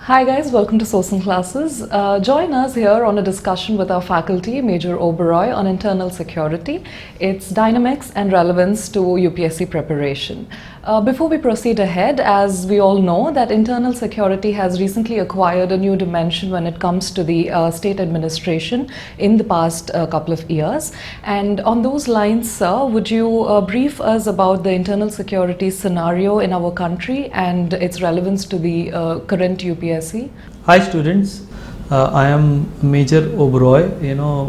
Hi guys, welcome to Sourcing Classes. Join us here on a discussion with our faculty, Major Oberoi, on internal security, its dynamics and relevance to UPSC preparation. Before we proceed ahead, as we all know that internal security has recently acquired a new dimension when it comes to the state administration in the past couple of years. And on those lines, sir, would you brief us about the internal security scenario in our country and its relevance to the current UPSC? Hi students, I am Major Oberoi.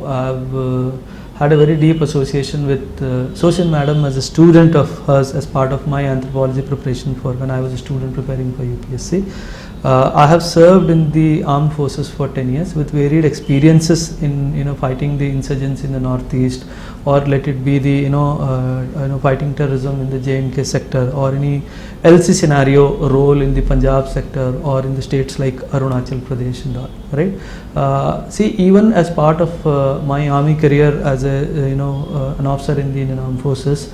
I've had a very deep association with Social Madam as a student of hers as part of my anthropology preparation for when I was a student preparing for UPSC. I have served in the armed forces for 10 years with varied experiences in fighting the insurgents in the northeast, or let it be the fighting terrorism in the J&K sector, or any LC scenario role in the Punjab sector or in the states like Arunachal Pradesh and all, right? See, even as part of my army career as an officer in the Indian Armed Forces,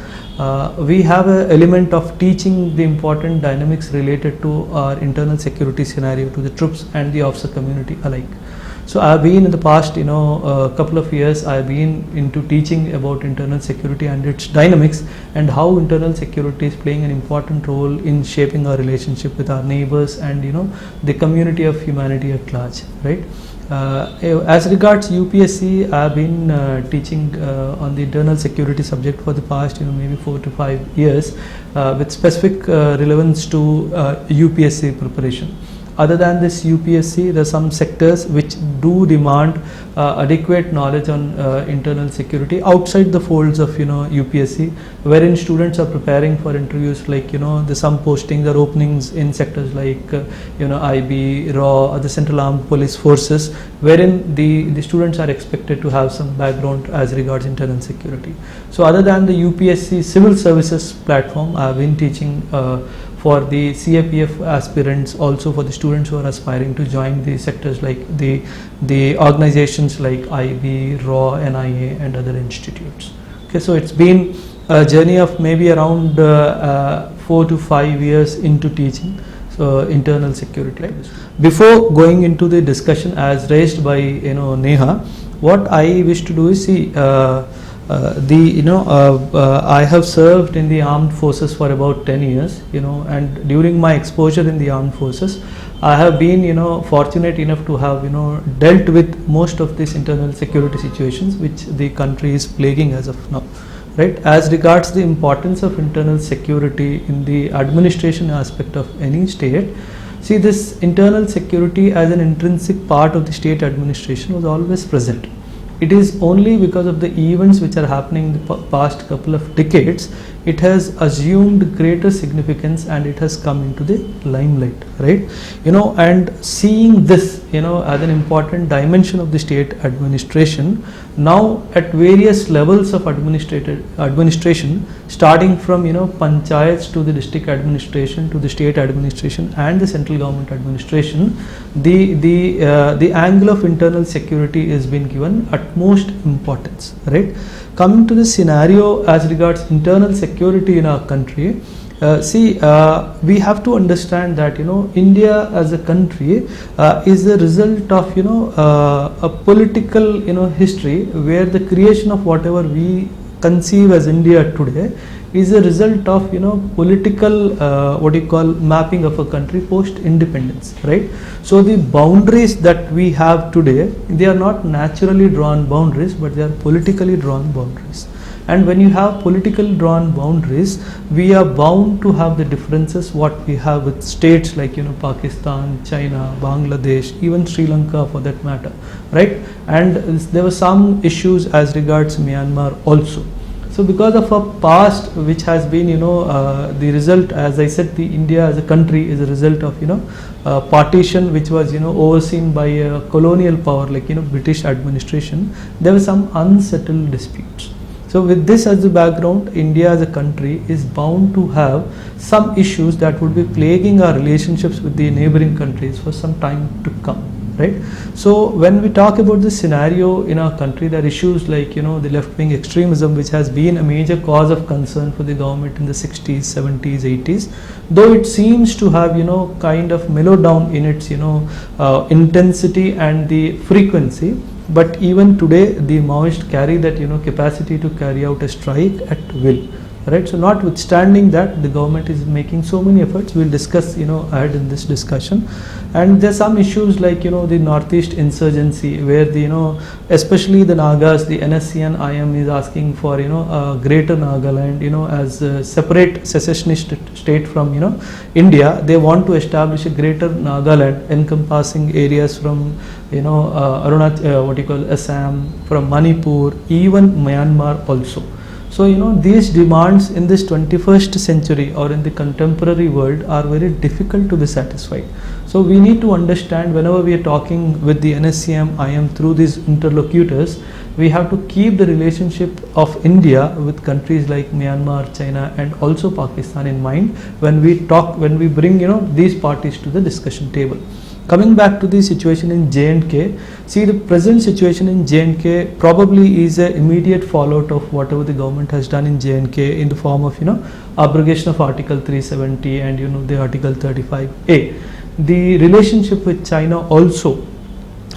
we have an element of teaching the important dynamics related to our internal security scenario to the troops and the officer community alike. So I have been in the past couple of years, I have been into teaching about internal security and its dynamics, and how internal security is playing an important role in shaping our relationship with our neighbors and the community of humanity at large, right? As regards UPSC, I have been teaching on the internal security subject for the past maybe 4 to 5 years with specific relevance to UPSC preparation. Other than this UPSC, there are some sectors which do demand adequate knowledge on internal security outside the folds of UPSC, wherein students are preparing for interviews like there's some postings or openings in sectors like IB, RAW, or the Central Armed Police Forces, wherein the students are expected to have some background as regards internal security. So other than the UPSC civil services platform, I have been teaching for the CAPF aspirants, also for the students who are aspiring to join the sectors like the organizations like IB, RAW, NIA and other institutes. Okay, so it's been a journey of maybe around 4 to 5 years into teaching internal security. Before going into the discussion as raised by Neha, what I wish to do is see I have served in the armed forces for about 10 years, and during my exposure in the armed forces, I have been, fortunate enough to have, dealt with most of these internal security situations which the country is plaguing as of now, right? As regards the importance of internal security in the administration aspect of any state, see, this internal security as an intrinsic part of the state administration was always present. It is only because of the events which are happening in the past couple of decades, it has assumed greater significance and it has come into the limelight, right? And seeing this, as an important dimension of the state administration, now at various levels of administration, starting from panchayats to the district administration to the state administration and the central government administration, the angle of internal have been given utmost importance, right? Coming to the scenario as regards internal security in our country, we have to understand that India as a country is a result of a political history, where the creation of whatever we conceive as India today is a result of political mapping of a country post independence, right? So the boundaries that we have today, they are not naturally drawn boundaries, but they are politically drawn boundaries. And when you have politically drawn boundaries, we are bound to have the differences what we have with states like Pakistan, China, Bangladesh, even Sri Lanka for that matter, right? And there were some issues as regards Myanmar also. So because of a past which has been the result, as I said, the India as a country is a result of partition which was overseen by a colonial power like British administration. There were some unsettled disputes. So with this as the background, India as a country is bound to have some issues that would be plaguing our relationships with the neighboring countries for some time to come, right? So when we talk about this scenario in our country, there are issues like, you know, the left-wing extremism, which has been a major cause of concern for the government in the 60s, 70s, 80s, though it seems to have, you know, kind of mellowed down in its, you know, intensity and the frequency. But even today, the Maoists carry that, you know, capacity to carry out a strike at will, right? So notwithstanding that, the government is making so many efforts. We'll discuss, you know, ahead in this discussion. And there's some issues like, you know, the northeast insurgency, where the, you know, especially the Nagas, the NSC and IM is asking for, you know, greater Nagaland, you know, as a separate secessionist state from, you know, India. They want to establish a greater Nagaland encompassing areas from, you know, Assam, from Manipur, even Myanmar also. So, you know, these demands in this 21st century or in the contemporary world are very difficult to be satisfied. So we need to understand, whenever we are talking with the NSCM, IM through these interlocutors, we have to keep the relationship of India with countries like Myanmar, China and also Pakistan in mind when we talk, when we bring, you know, these parties to the discussion table. Coming back to the situation in J&K, see, the present situation in J&K probably is an immediate fallout of whatever the government has done in J&K in the form of, you know, abrogation of Article 370 and, you know, the Article 35A. The relationship with China also,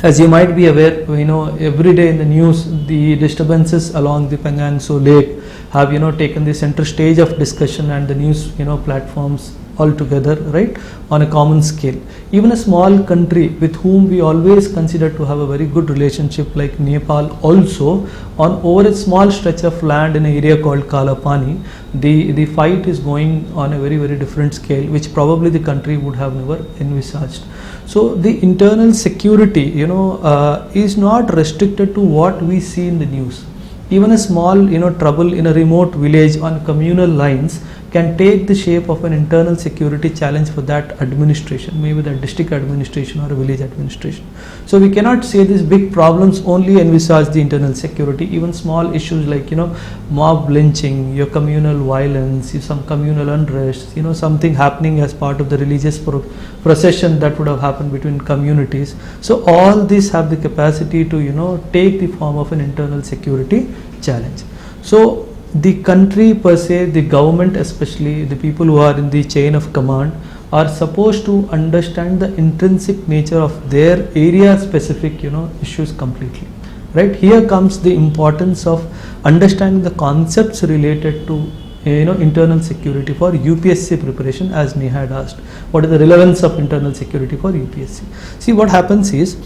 as you might be aware, you know, every day in the news, the disturbances along the Pangangso Lake have, you know, taken the center stage of discussion and the news, you know, platforms altogether, right, on a common scale. Even a small country with whom we always consider to have a very good relationship like Nepal also, on over a small stretch of land in an area called Kalapani, the fight is going on a very, very different scale, which probably the country would have never envisaged. So the internal security, you know, is not restricted to what we see in the news. Even a small, you know, trouble in a remote village on communal lines can take the shape of an internal security challenge for that administration, maybe the district administration or a village administration. So we cannot say these big problems only envisage the internal security. Even small issues like, you know, mob lynching, your communal violence, some communal unrest, you know, something happening as part of the religious procession that would have happened between communities. So all these have the capacity to, you know, take the form of an internal security challenge. So the country per se, the government especially, the people who are in the chain of command are supposed to understand the intrinsic nature of their area specific, you know, issues completely, right? Here comes the importance of understanding the concepts related to, you know, internal security for UPSC preparation, as Neha had asked. What is the relevance of internal security for UPSC? See, what happens is,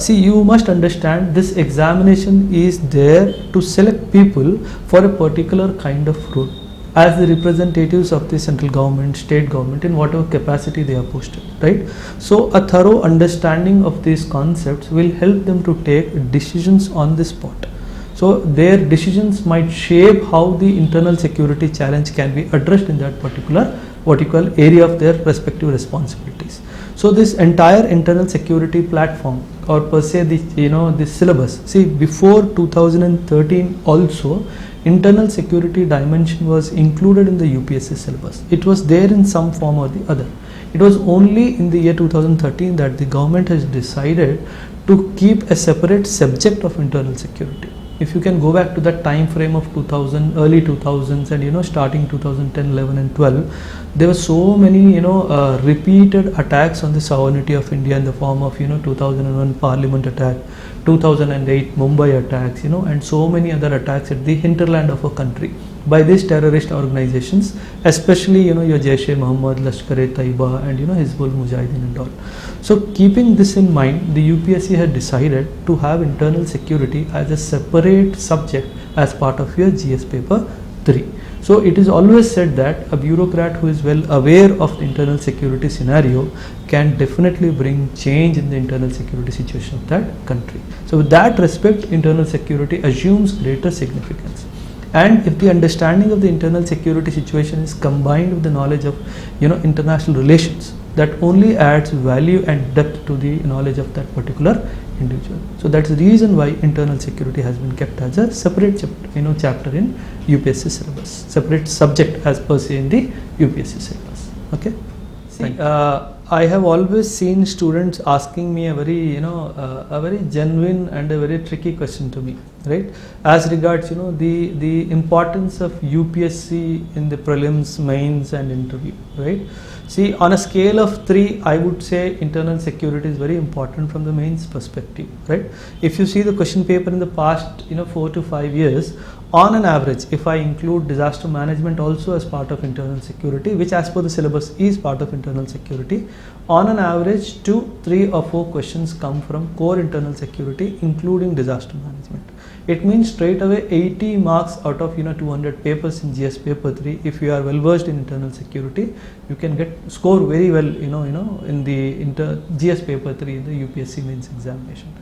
you must understand this examination is there to select people for a particular kind of role as the representatives of the central government, state government, in whatever capacity they are posted, right? So a thorough understanding of these concepts will help them to take decisions on the spot. So their decisions might shape how the internal security challenge can be addressed in that particular area of their respective responsibilities. So this entire internal security platform, or per se the, you know, the syllabus, see, before 2013 also internal security dimension was included in the UPSC syllabus. It was there in some form or the other. It was only in the year 2013 that the government has decided to keep a separate subject of internal security. If you can go back to that time frame of 2000, early 2000s, and, you know, starting 2010, 11 and 12, there were so many, you know, repeated attacks on the sovereignty of India in the form of, you know, 2001 Parliament attack, 2008 Mumbai attacks, you know, and so many other attacks at the hinterland of a country by these terrorist organizations, especially, you know, your Jaish-e-Mohammed, Lashkar-e-Taiba and, you know, Hizbul Mujahideen and all. So keeping this in mind, the UPSC had decided to have internal security as a separate subject as part of your GS paper 3. So it is always said that a bureaucrat who is well aware of the internal security scenario can definitely bring change in the internal security situation of that country. So with that respect, internal security assumes greater significance. And if the understanding of the internal security situation is combined with the knowledge of, you know, international relations, that only adds value and depth to the knowledge of that particular individual. So that's the reason why internal security has been kept as a separate chapter in UPSC syllabus, separate subject as per se in the UPSC syllabus. Okay. See, I have always seen students asking me a very, a very genuine and a very tricky question to me, right? As regards, the importance of UPSC in the prelims, mains, and interview, right? See, on a scale of 3, I would say internal security is very important from the mains perspective, right? If you see the question paper in the past, 4 to 5 years, on an average, if I include disaster management also as part of internal security, which as per the syllabus is part of internal security, on an average 2, 3 or 4 questions come from core internal security, including disaster management. It means straight away 80 marks out of 200 papers in GS paper 3. If you are well versed in internal security, you can score very well in the GS paper 3 in the UPSC mains examination.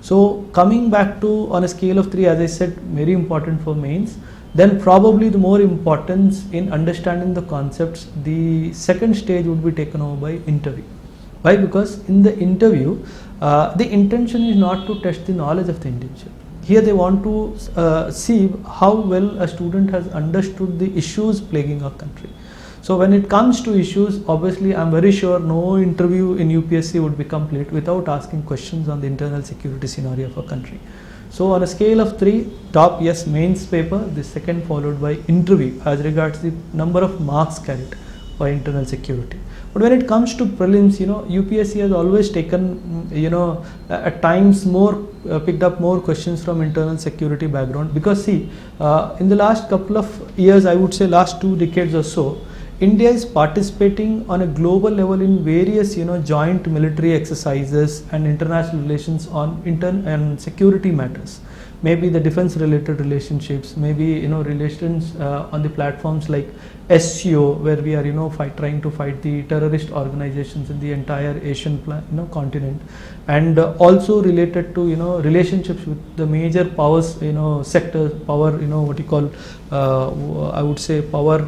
So coming back to, on a scale of 3, as I said, very important for mains. Then probably the more importance in understanding the concepts, the second stage would be taken over by interview. Why? Because in the interview, the intention is not to test the knowledge of the individual. Here they want to see how well a student has understood the issues plaguing our country. So when it comes to issues, obviously I'm very sure no interview in UPSC would be complete without asking questions on the internal security scenario of our country. So on a scale of 3, top, yes, mains paper, the second followed by interview as regards the number of marks carried by internal security. But when it comes to prelims, UPSC has always taken, at times picked up more questions from internal security background, because see, in the last couple of years, I would say last 2 decades or so, India is participating on a global level in various, joint military exercises and international relations on and security matters. Maybe the defense related relationships, maybe, relations on the platforms like SCO, where we are, trying to fight the terrorist organizations in the entire Asian continent, and also related to, relationships with the major powers, sectors, power, what you call, I would say power,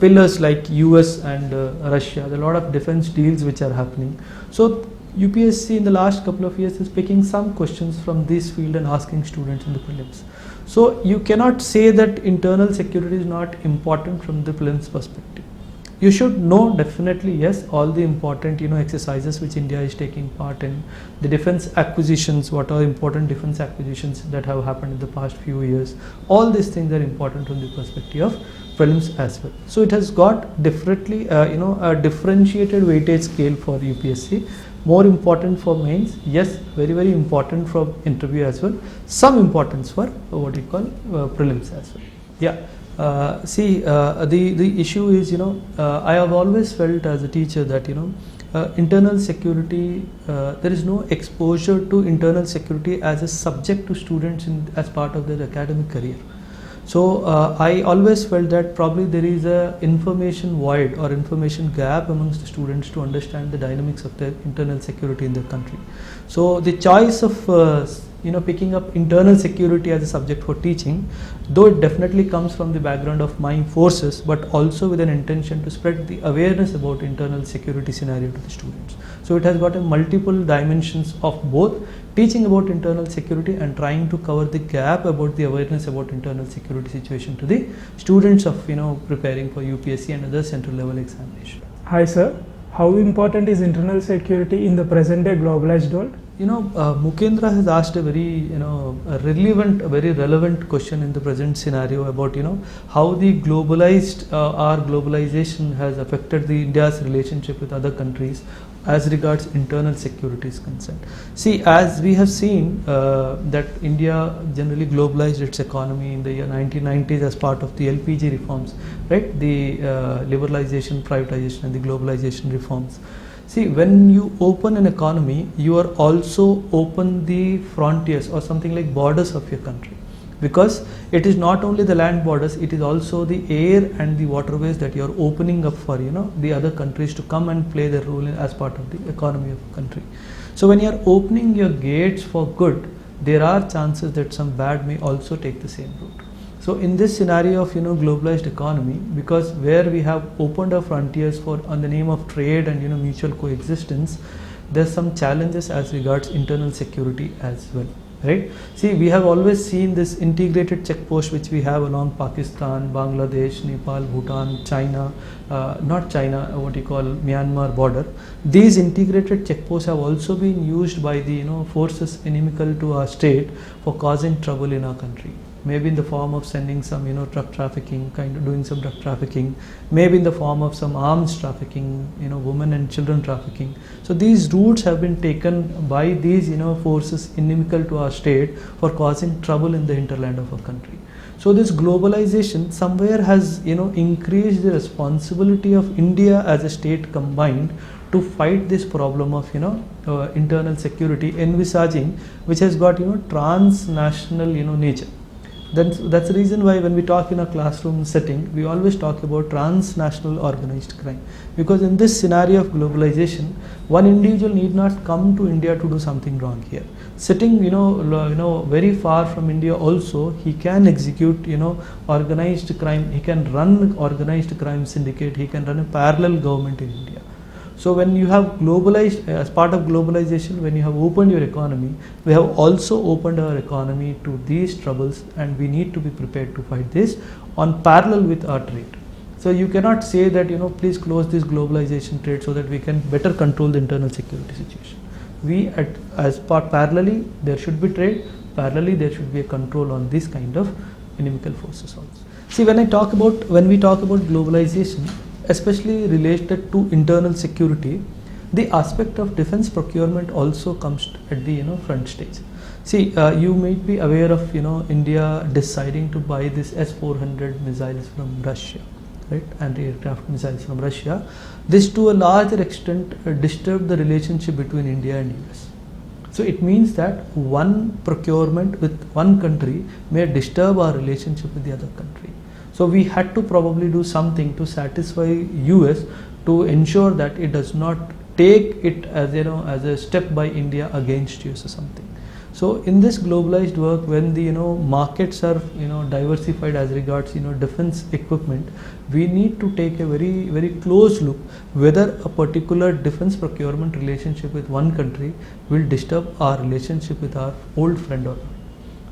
pillars like US and Russia. There are a lot of defense deals which are happening. So UPSC in the last couple of years is picking some questions from this field and asking students in the prelims. So you cannot say that internal security is not important from the prelims perspective. You should know definitely, yes, all the important exercises which India is taking part in, the defense acquisitions, what are important defense acquisitions that have happened in the past few years. All these things are important from the perspective of prelims as well. So it has got differently, a differentiated weightage scale for UPSC. More important for mains, yes, very, very important for interview as well. Some importance for what you call prelims as well. Yeah. The issue is, I have always felt as a teacher that, internal security, there is no exposure to internal security as a subject to students as part of their academic career. So I always felt that probably there is a information void or information gap amongst the students to understand the dynamics of their internal security in their country. So the choice of picking up internal security as a subject for teaching, though it definitely comes from the background of my forces, but also with an intention to spread the awareness about internal security scenario to the students. So it has got a multiple dimensions of both teaching about internal security and trying to cover the gap about the awareness about internal security situation to the students of preparing for UPSC and other central level examination. Hi sir, how important is internal security in the present day globalized world? Mukendra has asked a very very relevant question in the present scenario about how the globalized our globalization has affected the India's relationship with other countries as regards internal security is concerned. See, as we have seen that India generally globalized its economy in the year 1990s as part of the LPG reforms, right? The liberalization, privatization and the globalization reforms. See, when you open an economy, you are also open the frontiers or something like borders of your country, because it is not only the land borders, it is also the air and the waterways that you are opening up for the other countries to come and play their role as part of the economy of a country. So when you are opening your gates for good, there are chances that some bad may also take the same route. So in this scenario of globalized economy, because where we have opened our frontiers for on the name of trade and mutual coexistence, there's some challenges as regards internal security as well. right? See, we have always seen this integrated checkpost which we have along Pakistan, Bangladesh, Nepal, Bhutan, China, not China, what you call Myanmar border. These integrated checkposts have also been used by the forces inimical to our state for causing trouble in our country. Maybe in the form of sending some truck trafficking, kind of doing some drug trafficking, maybe in the form of some arms trafficking, women and children trafficking. So these routes have been taken by these forces inimical to our state for causing trouble in the hinterland of our country. So this globalization somewhere has increased the responsibility of India as a state combined to fight this problem of internal security envisaging, which has got transnational nature. That's the reason why when we talk in a classroom setting, we always talk about transnational organized crime, because in this scenario of globalization, one individual need not come to India to do something wrong here. Sitting very far from India also, he can execute organized crime. He can run organized crime syndicate. He can run a parallel government in India. So when you have globalized, as part of globalization, when you have opened your economy, we have also opened our economy to these troubles, and we need to be prepared to fight this on parallel with our trade. So you cannot say that please close this globalization trade so that we can better control the internal security situation. Parallelly there should be trade, parallelly there should be a control on this kind of inimical forces also. See, when we talk about globalization, especially related to internal security, the aspect of defense procurement also comes at the front stage. See, you might be aware of India deciding to buy this S-400 missiles from Russia, right? Anti-aircraft missiles from Russia. This to a larger extent disturbed the relationship between India and US. So it means that one procurement with one country may disturb our relationship with the other country. So we had to probably do something to satisfy US to ensure that it does not take it as as a step by India against US or something. So in this globalized work, when the markets are diversified as regards defense equipment, we need to take a very, very close look whether a particular defense procurement relationship with one country will disturb our relationship with our old friend or not.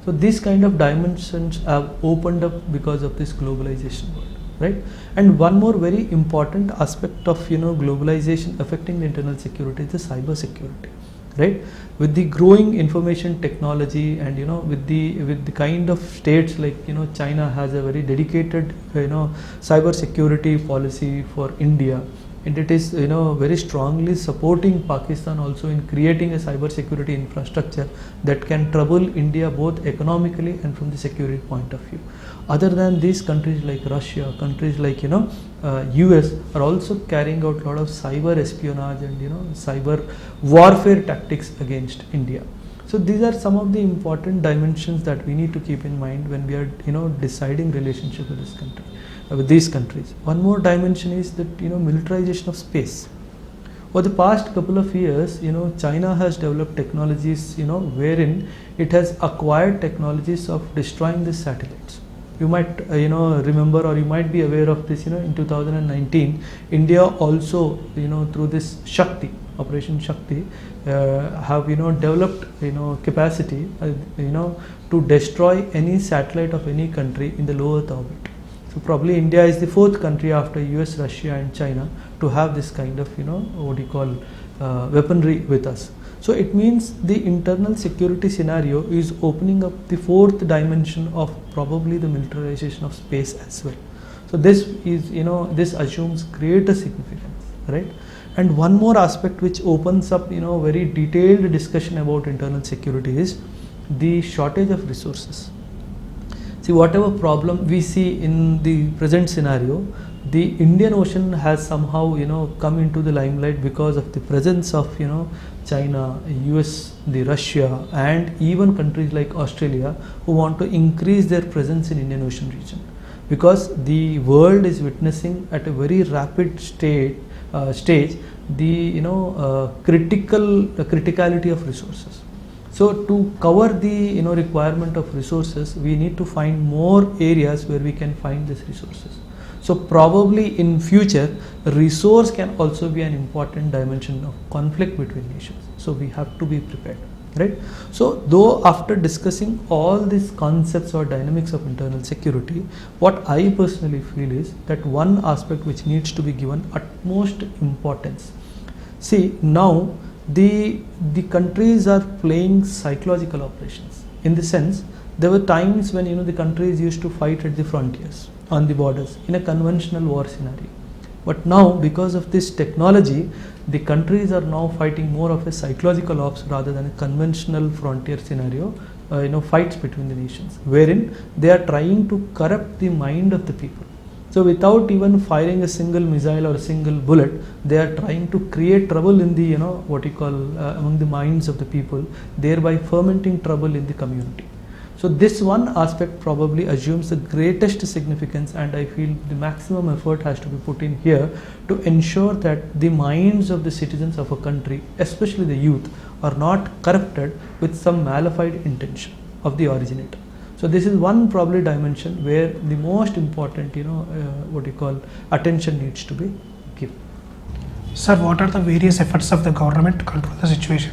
So these kind of dimensions have opened up because of this globalization world, right? And one more very important aspect of globalization affecting the internal security is the cyber security, right? With the growing information technology and with the kind of states like China has a very dedicated cyber security policy for India, and it is very strongly supporting Pakistan also in creating a cyber security infrastructure that can trouble India both economically and from the security point of view. Other than these countries like Russia, countries like US are also carrying out a lot of cyber espionage and cyber warfare tactics against India. So these are some of the important dimensions that we need to keep in mind when we are deciding relationship with this country, with these countries. One more dimension is that militarization of space. Over the past couple of years, China has developed technologies wherein it has acquired technologies of destroying the satellites. You might remember, or you might be aware of this, in 2019 India also through this Shakti, Operation Shakti, have developed capacity to destroy any satellite of any country in the low Earth orbit. So probably India is the fourth country after US, Russia and China to have this kind of weaponry with us. So it means the internal security scenario is opening up the fourth dimension of probably the militarization of space as well. So this is this assumes greater significance, right? And one more aspect which opens up very detailed discussion about internal security is the shortage of resources. See, whatever problem we see in the present scenario, the Indian Ocean has somehow come into the limelight because of the presence of China, US, the Russia and even countries like Australia who want to increase their presence in Indian Ocean region, because the world is witnessing at a very rapid stage the criticality of resources. So to cover the requirement of resources, we need to find more areas where we can find these resources. So probably in future, resource can also be an important dimension of conflict between nations. So we have to be prepared. right? So though after discussing all these concepts or dynamics of internal security, what I personally feel is that one aspect which needs to be given utmost importance. See, now the countries are playing psychological operations, in the sense there were times when the countries used to fight at the frontiers, on the borders, in a conventional war scenario. But now, because of this technology, the countries are now fighting more of a psychological ops rather than a conventional frontier scenario, fights between the nations, wherein they are trying to corrupt the mind of the people. So without even firing a single missile or a single bullet, they are trying to create trouble in the, among the minds of the people, thereby fermenting trouble in the community. So this one aspect probably assumes the greatest significance, and I feel the maximum effort has to be put in here to ensure that the minds of the citizens of a country, especially the youth, are not corrupted with some malified intention of the originator. So this is one probably dimension where the most important, attention needs to be given. Sir, what are the various efforts of the government to control the situation?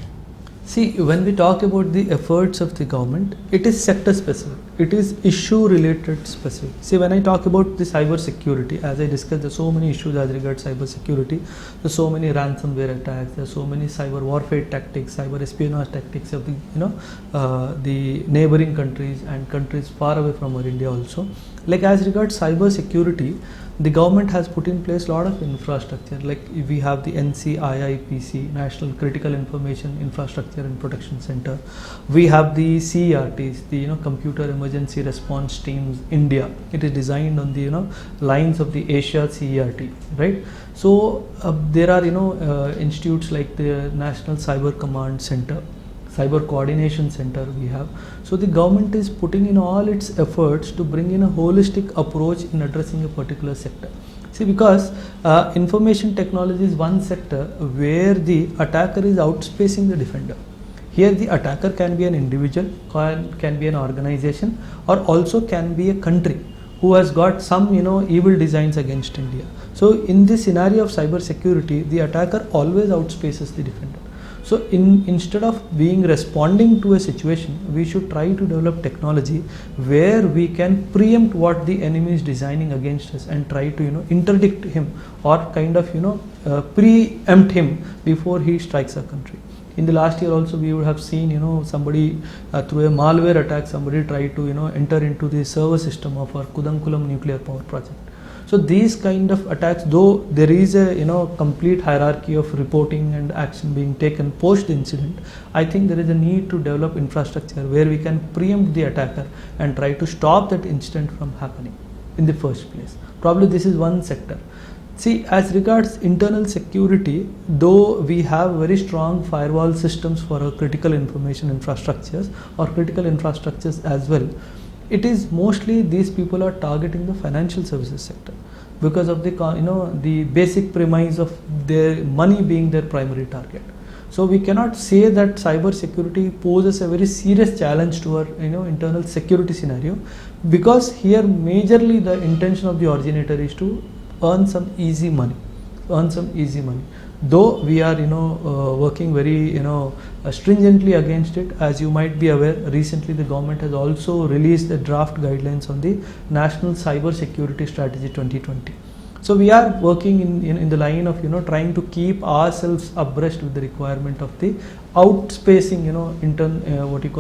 See, when we talk about the efforts of the government, it is sector specific, it is issue related specific. See, when I talk about the cyber security, as I discussed, there are so many issues as regards cyber security. There are so many ransomware attacks, there are so many cyber warfare tactics, cyber espionage tactics of the neighboring countries and countries far away from our India also. Like as regards cyber security, the government has put in place a lot of infrastructure. Like we have the NCIIPC, National Critical Information Infrastructure and Protection Center. We have the CERTs, the Computer Emergency Response Teams India. It is designed on the lines of the Asia CERT, right? So there are institutes like the National Cyber Command Center, Cyber Coordination Center we have. So the government is putting in all its efforts to bring in a holistic approach in addressing a particular sector. See, because information technology is one sector where the attacker is outspacing the defender. Here the attacker can be an individual, can be an organization, or also can be a country who has got some evil designs against India. So in this scenario of cyber security, the attacker always outspaces the defender. So instead of responding to a situation, we should try to develop technology where we can preempt what the enemy is designing against us and try to interdict him or kind of preempt him before he strikes our country. In the last year also we would have seen somebody through a malware attack, somebody tried to enter into the server system of our Kudankulam nuclear power project. So these kind of attacks, though there is a complete hierarchy of reporting and action being taken post the incident, I think there is a need to develop infrastructure where we can preempt the attacker and try to stop that incident from happening in the first place. Probably this is one sector. See, as regards internal security, though we have very strong firewall systems for our critical information infrastructures or critical infrastructures as well, it is mostly these people are targeting the financial services sector because of the basic premise of their money being their primary target. So we cannot say that cyber security poses a very serious challenge to our internal security scenario, because here majorly the intention of the originator is to earn some easy money. Though we are working very stringently against it. As you might be aware, recently the government has also released the draft guidelines on the National Cyber Security Strategy 2020. So we are working in the line of trying to keep ourselves abreast with the requirement of the outspacing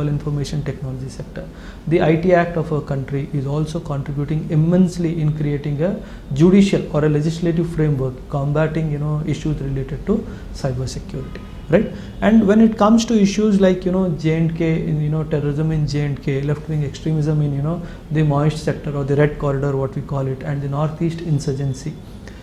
information technology sector. The IT Act of our country is also contributing immensely in creating a judicial or a legislative framework combating issues related to cyber security, right? And when it comes to issues like J&K, terrorism in J&K, left-wing extremism in the moist sector or the red corridor, what we call it, and the northeast insurgency.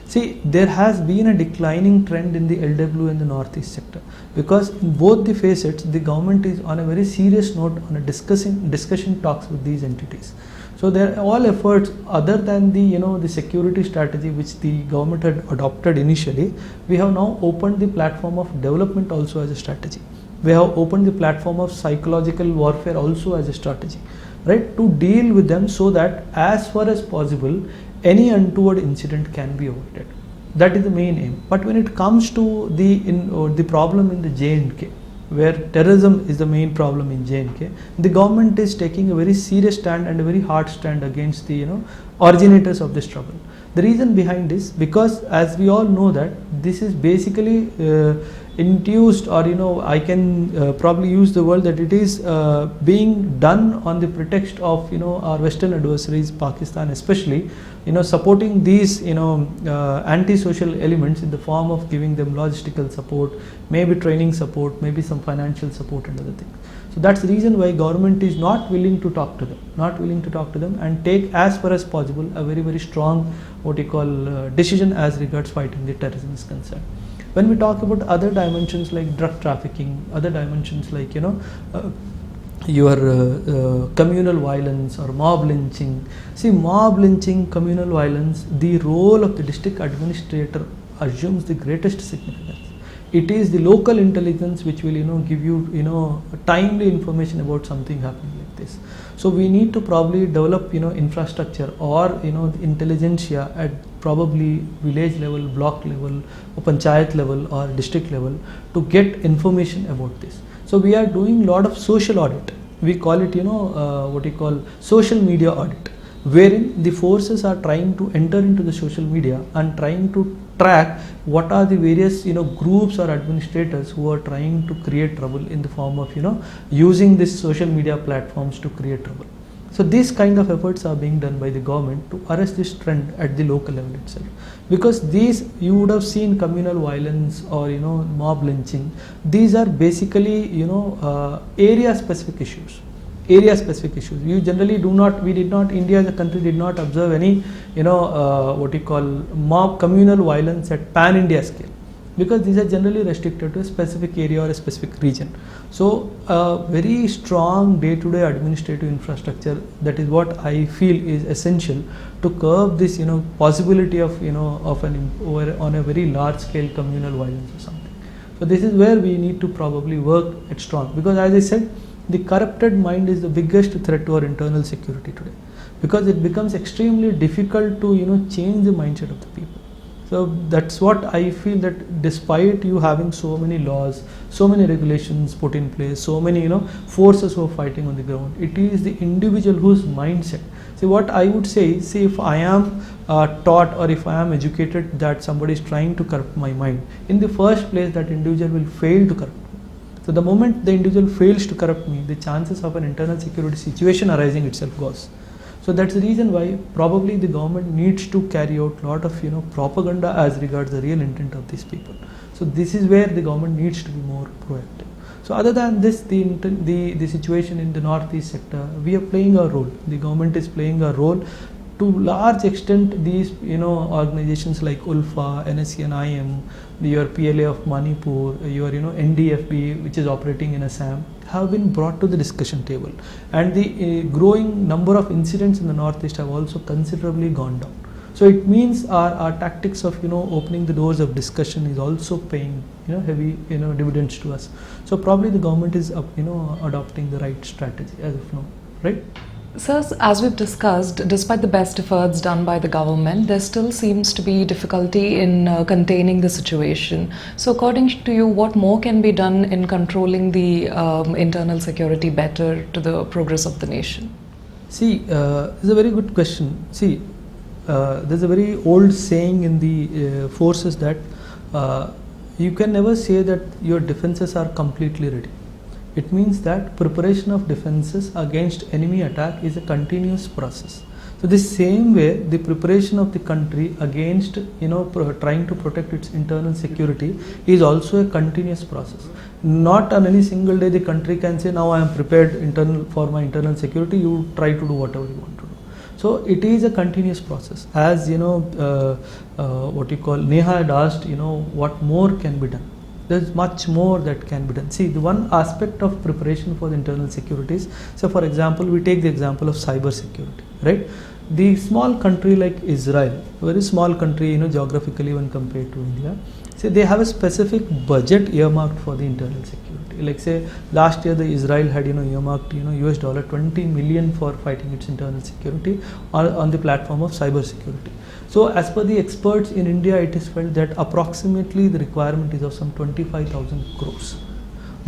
See, there has been a declining trend in the LW and the northeast sector, because in both the facets the government is on a very serious note on a discussion talks with these entities. So there are all efforts other than the security strategy which the government had adopted initially. We have now opened the platform of development also as a strategy. We have opened the platform of psychological warfare also as a strategy, right, to deal with them so that as far as possible any untoward incident can be avoided. That is the main aim. But when it comes to the problem in the J&K, where terrorism is the main problem in J&K, the government is taking a very serious stand and a very hard stand against the originators of this trouble. The reason behind this, because as we all know that this is basically induced, or I can probably use the word that it is being done on the pretext of our Western adversaries, Pakistan especially, supporting these anti-social elements in the form of giving them logistical support, maybe training support, maybe some financial support and other things. So that's the reason why government is not willing to talk to them, and take as far as possible a very, very strong decision as regards fighting the terrorism is concerned. When we talk about other dimensions like drug trafficking, other dimensions like your communal violence or mob lynching. See, mob lynching, communal violence, the role of the district administrator assumes the greatest significance. It is the local intelligence which will give you timely information about something happening like this. So we need to probably develop infrastructure or the intelligentsia at probably village level, block level, or panchayat level or district level to get information about this. So we are doing a lot of social audit. We call it social media audit, wherein the forces are trying to enter into the social media and trying to track what are the various groups or administrators who are trying to create trouble in the form of using these social media platforms to create trouble. So these kind of efforts are being done by the government to arrest this trend at the local level itself, because these, you would have seen communal violence or mob lynching, these are basically area specific issues. You generally India as a country did not observe any mob communal violence at pan India scale, because these are generally restricted to a specific area or a specific region. So a very strong day-to-day administrative infrastructure, that is what I feel is essential to curb this possibility of on a very large scale communal violence or something. So this is where we need to probably work at strong, because as I said, the corrupted mind is the biggest threat to our internal security today, because it becomes extremely difficult to change the mindset of the people. So that's what I feel, that despite you having so many laws, so many regulations put in place, so many forces who are fighting on the ground, it is the individual whose mindset. See, what I would say is, see, if I am taught or if I am educated that somebody is trying to corrupt my mind, in the first place that individual will fail to corrupt me. So the moment the individual fails to corrupt me, the chances of an internal security situation arising itself goes. So that's the reason why probably the government needs to carry out a lot of propaganda as regards the real intent of these people. So this is where the government needs to be more proactive. So other than this, the situation in the northeast sector, we are playing a role. The government is playing a role. To large extent, these organizations like ULFA, NSC and IM, your PLA of Manipur, your NDFB, which is operating in Assam, have been brought to the discussion table, and the growing number of incidents in the northeast have also considerably gone down. So it means our tactics of opening the doors of discussion is also paying heavy dividends to us. So probably the government is adopting the right strategy as of now, right? Sir, as we've discussed, despite the best efforts done by the government, there still seems to be difficulty in containing the situation. So according to you, what more can be done in controlling the internal security better to the progress of the nation? See, this is a very good question. See, there's a very old saying in the forces that you can never say that your defenses are completely ready. It means that preparation of defenses against enemy attack is a continuous process. So the same way, the preparation of the country against trying to protect its internal security is also a continuous process. Not on any single day the country can say, now I am prepared for my internal security, you try to do whatever you want to do. So it is a continuous process. As Neha had asked, what more can be done? There is much more that can be done. See, the one aspect of preparation for the internal security is, so for example, we take the example of cyber security, right? The small country like Israel, a very small country, geographically when compared to India, say they have a specific budget earmarked for the internal security. Like say last year the Israel had earmarked US $20 million for fighting its internal security on the platform of cyber security. So as per the experts in India, it is felt that approximately the requirement is of some 25,000 crores.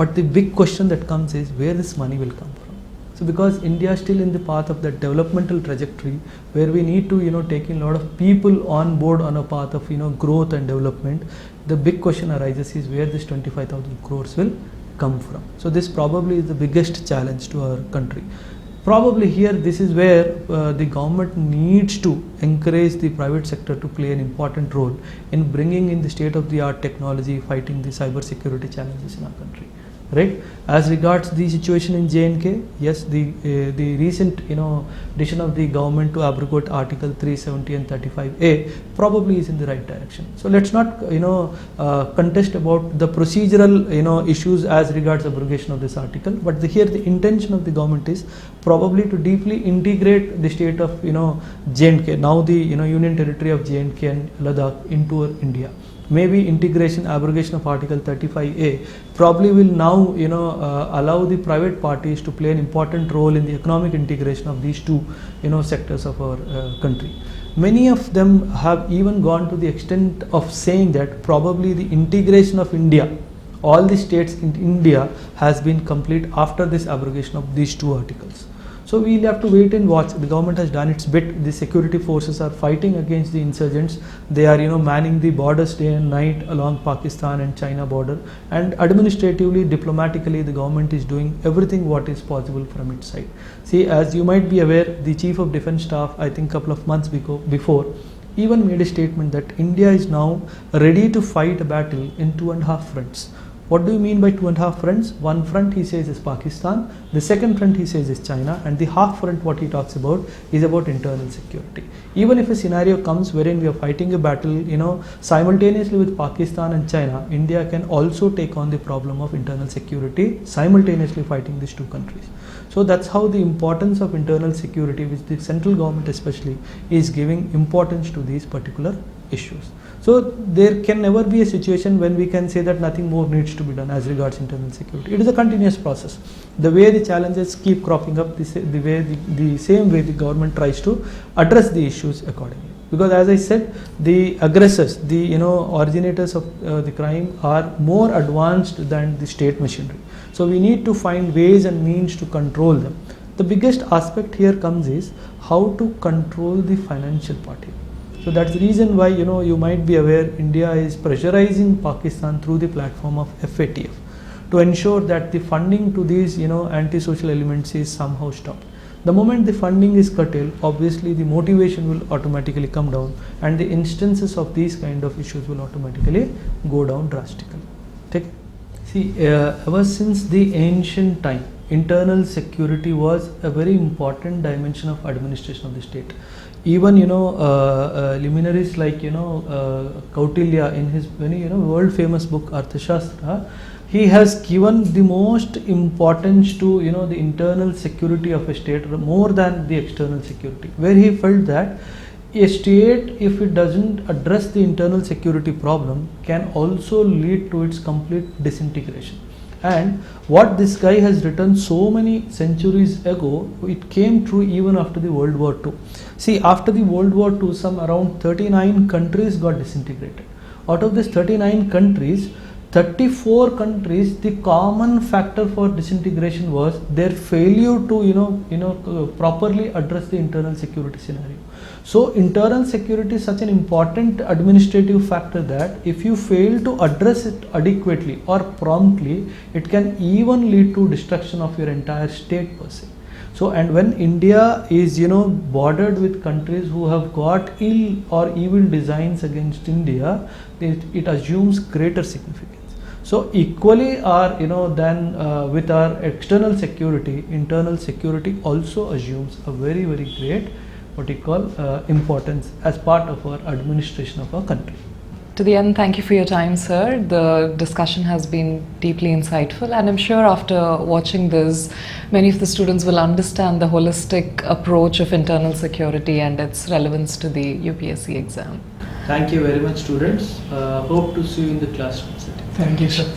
But the big question that comes is where this money will come from. So because India is still in the path of that developmental trajectory where we need to take in a lot of people on board on a path of growth and development, the big question arises is where this 25,000 crores will come from. So this probably is the biggest challenge to our country. Probably here this is where the government needs to encourage the private sector to play an important role in bringing in the state of the art technology, fighting the cyber security challenges in our country. Right. As regards the situation in J&K, yes, the recent decision of the government to abrogate Article 370 and 35A probably is in the right direction. So let's not contest about the procedural issues as regards abrogation of this article, but here the intention of the government is probably to deeply integrate the state of J&K, now the Union Territory of J&K and Ladakh into India. Maybe integration, abrogation of Article 35A probably will now allow the private parties to play an important role in the economic integration of these two sectors of our country. Many of them have even gone to the extent of saying that probably the integration of India, all the states in India, has been complete after this abrogation of these two articles. So we'll have to wait and watch. The government has done its bit. The security forces are fighting against the insurgents. They are manning the borders day and night along Pakistan and China border, and administratively, diplomatically, the government is doing everything what is possible from its side. See, as you might be aware, the Chief of Defence Staff, I think couple of months before, even made a statement that India is now ready to fight a battle in 2.5 fronts. What do you mean by 2.5 fronts? One front he says is Pakistan, the second front he says is China, and the half front what he talks about is about internal security. Even if a scenario comes wherein we are fighting a battle, simultaneously with Pakistan and China, India can also take on the problem of internal security, simultaneously fighting these two countries. So that's how the importance of internal security, which the central government especially is giving importance to these particular issues. So there can never be a situation when we can say that nothing more needs to be done as regards internal security. It is a continuous process. The way the challenges keep cropping up, the same way the government tries to address the issues accordingly. Because as I said, the aggressors, the originators of the crime are more advanced than the state machinery. So we need to find ways and means to control them. The biggest aspect here comes is how to control the financial part here. So that's the reason why you might be aware India is pressurizing Pakistan through the platform of FATF to ensure that the funding to these anti-social elements is somehow stopped. The moment the funding is curtailed, obviously the motivation will automatically come down, and the instances of these kind of issues will automatically go down drastically. Okay? See, ever since the ancient time, internal security was a very important dimension of administration of the state. Even luminaries like Kautilya in his world famous book Arthashastra, he has given the most importance to the internal security of a state more than the external security, where he felt that a state, if it doesn't address the internal security problem, can also lead to its complete disintegration. And what this guy has written so many centuries ago, it came true even after the World War II. See, after the World War II, some around 39 countries got disintegrated. Out of these 39 countries, 34 countries, the common factor for disintegration was their failure to properly address the internal security scenario. So internal security is such an important administrative factor that if you fail to address it adequately or promptly, it can even lead to destruction of your entire state per se. So, and when India is bordered with countries who have got ill or evil designs against India, it assumes greater significance. So equally than with our external security, internal security also assumes a very, very great importance as part of our administration of our country. To the end, thank you for your time, sir. The discussion has been deeply insightful, and I'm sure after watching this, many of the students will understand the holistic approach of internal security and its relevance to the UPSC exam. Thank you very much, students. Hope to see you in the classroom setting. Thank you, sir.